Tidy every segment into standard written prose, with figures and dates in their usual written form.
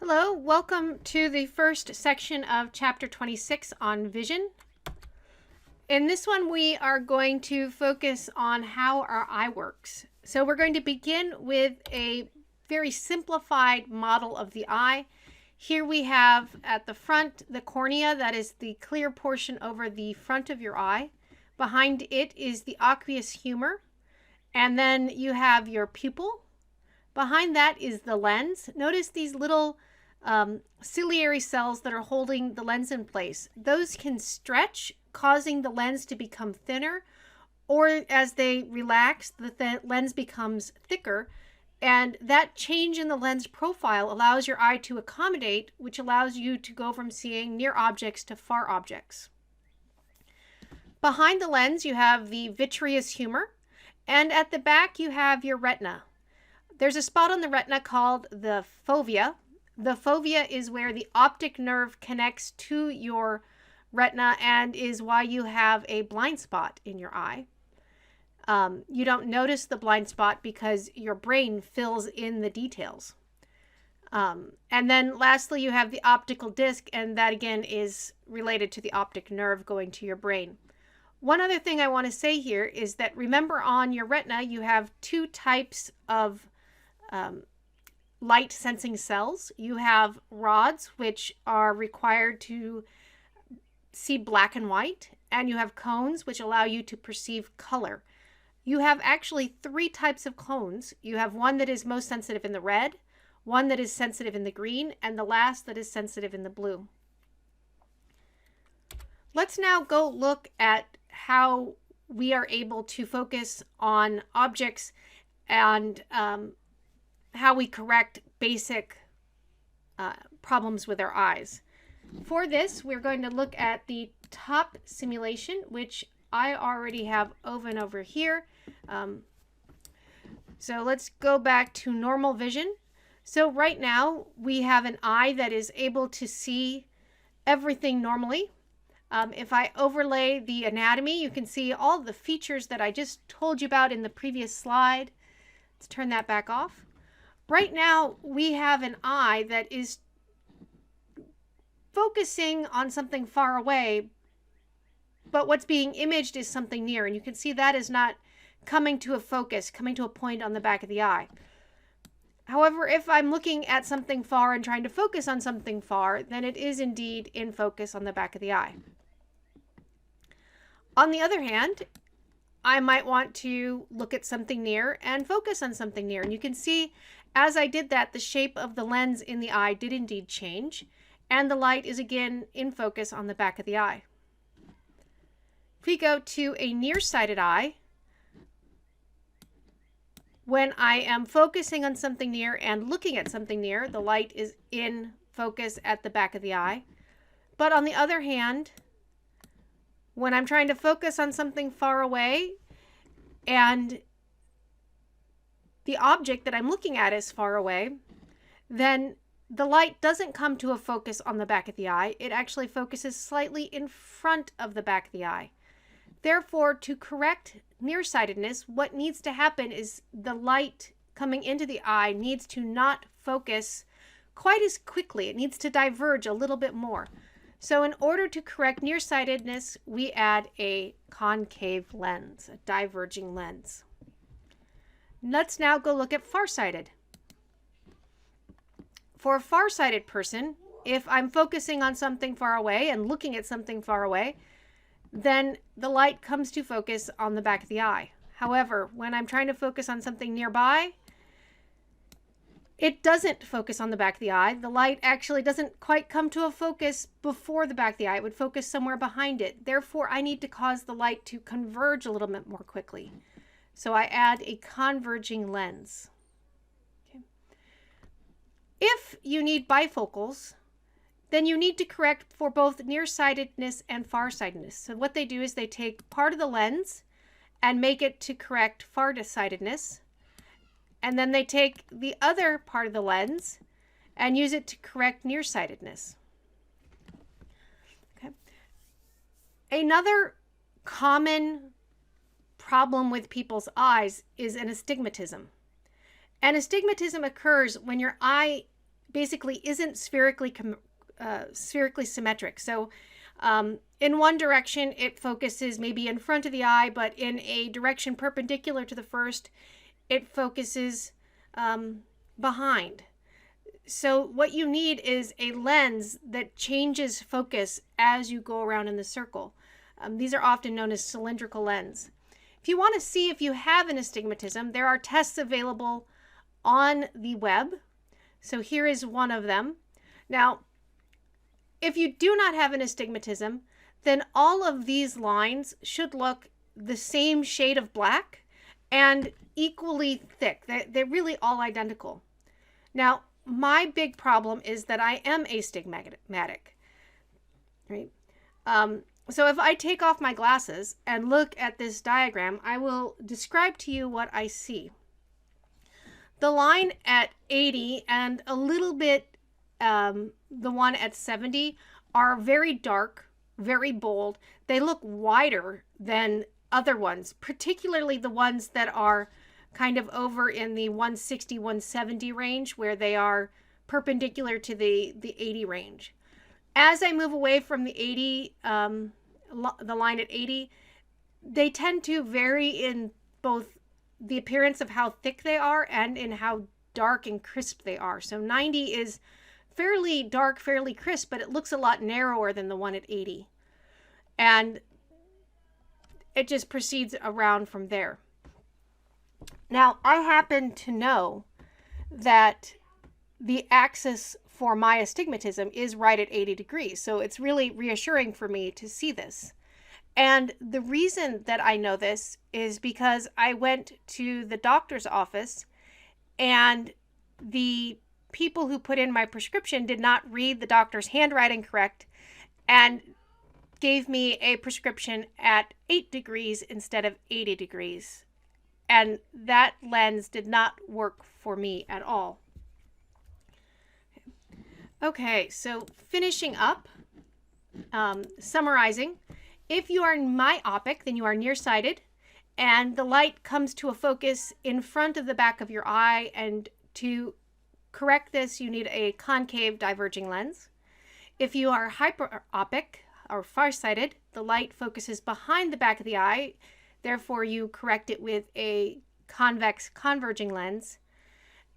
Hello, welcome to the first section of chapter 26 on vision. In this one, we are going to focus on how our eye works. So we're going to begin with a very simplified model of the eye. Here we have at the front the cornea, that is the clear portion over the front of your eye. Behind it is the aqueous humor, and then you have your pupil. Behind that is the lens. Notice these little ciliary cells that are holding the lens in place. Those can stretch, causing the lens to become thinner, or as they relax, the lens becomes thicker, and that change in the lens profile allows your eye to accommodate, which allows you to go from seeing near objects to far objects. Behind the lens, you have the vitreous humor, and at the back, you have your retina. There's a spot on the retina called the fovea. The fovea is where the optic nerve connects to your retina and is why you have a blind spot in your eye. You don't notice the blind spot because your brain fills in the details. And then lastly, you have the optical disc, and that again is related to the optic nerve going to your brain. One other thing I want to say here is that remember on your retina, you have two types of light sensing cells. You have rods, which are required to see black and white, and you have cones, which allow you to perceive color. You have actually three types of cones. You have one that is most sensitive in the red, one that is sensitive in the green, and the last that is sensitive in the blue. Let's now go look at how we are able to focus on objects and how we correct basic problems with our eyes. For this, we're going to look at the top simulation, which I already have open over here. So let's go back to normal vision. So right now, we have an eye that is able to see everything normally. If I overlay the anatomy, you can see all the features that I just told you about in the previous slide. Let's turn that back off. Right now, we have an eye that is focusing on something far away, but what's being imaged is something near, and you can see that is not coming to a focus, coming to a point on the back of the eye. However, if I'm looking at something far and trying to focus on something far, then it is indeed in focus on the back of the eye. On the other hand, I might want to look at something near and focus on something near. And you can see as I did that, the shape of the lens in the eye did indeed change, and the light is again in focus on the back of the eye. If we go to a nearsighted eye, when I am focusing on something near and looking at something near, the light is in focus at the back of the eye. But on the other hand, when I'm trying to focus on something far away and the object that I'm looking at is far away, then the light doesn't come to a focus on the back of the eye. It actually focuses slightly in front of the back of the eye. Therefore, to correct nearsightedness, what needs to happen is the light coming into the eye needs to not focus quite as quickly. It needs to diverge a little bit more. So in order to correct nearsightedness, we add a concave lens, a diverging lens. Let's now go look at farsighted. For a farsighted person, if I'm focusing on something far away and looking at something far away, then the light comes to focus on the back of the eye. However, when I'm trying to focus on something nearby, it doesn't focus on the back of the eye. The light actually doesn't quite come to a focus before the back of the eye. It would focus somewhere behind it. Therefore, I need to cause the light to converge a little bit more quickly. So I add a converging lens. Okay. If you need bifocals, then you need to correct for both nearsightedness and farsightedness. So what they do is they take part of the lens and make it to correct farsightedness, and then they take the other part of the lens and use it to correct nearsightedness. Okay. Another common problem with people's eyes is an astigmatism. And astigmatism occurs when your eye basically isn't spherically symmetric. So in one direction, it focuses maybe in front of the eye, but in a direction perpendicular to the first, it focuses behind. So what you need is a lens that changes focus as you go around in the circle. These are often known as cylindrical lens. If you want to see if you have an astigmatism, there are tests available on the web. So here is one of them. Now, if you do not have an astigmatism, then all of these lines should look the same shade of black and equally thick. They're really all identical. Now, my big problem is that I am astigmatic, right? So if I take off my glasses and look at this diagram, I will describe to you what I see. The line at 80 and a little bit the one at 70 are very dark, very bold. They look wider than other ones, particularly the ones that are kind of over in the 160, 170 range, where they are perpendicular to the 80 range. As I move away from the 80, the line at 80, they tend to vary in both the appearance of how thick they are and in how dark and crisp they are. So 90 is fairly dark, fairly crisp, but it looks a lot narrower than the one at 80. And it just proceeds around from there. Now, I happen to know that the axis for my astigmatism is right at 80 degrees. So it's really reassuring for me to see this. And the reason that I know this is because I went to the doctor's office and the people who put in my prescription did not read the doctor's handwriting correct and gave me a prescription at 8 degrees instead of 80 degrees. And that lens did not work for me at all. Okay, so finishing up, summarizing, if you are myopic, then you are nearsighted, and the light comes to a focus in front of the back of your eye, and to correct this, you need a concave diverging lens. If you are hyperopic or farsighted, the light focuses behind the back of the eye, therefore you correct it with a convex converging lens.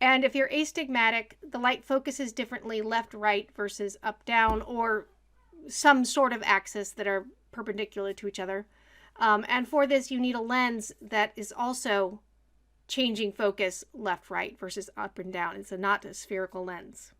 And if you're astigmatic, the light focuses differently left, right versus up, down, or some sort of axis that are perpendicular to each other. And for this, you need a lens that is also changing focus left, right versus up and down. It's not a spherical lens.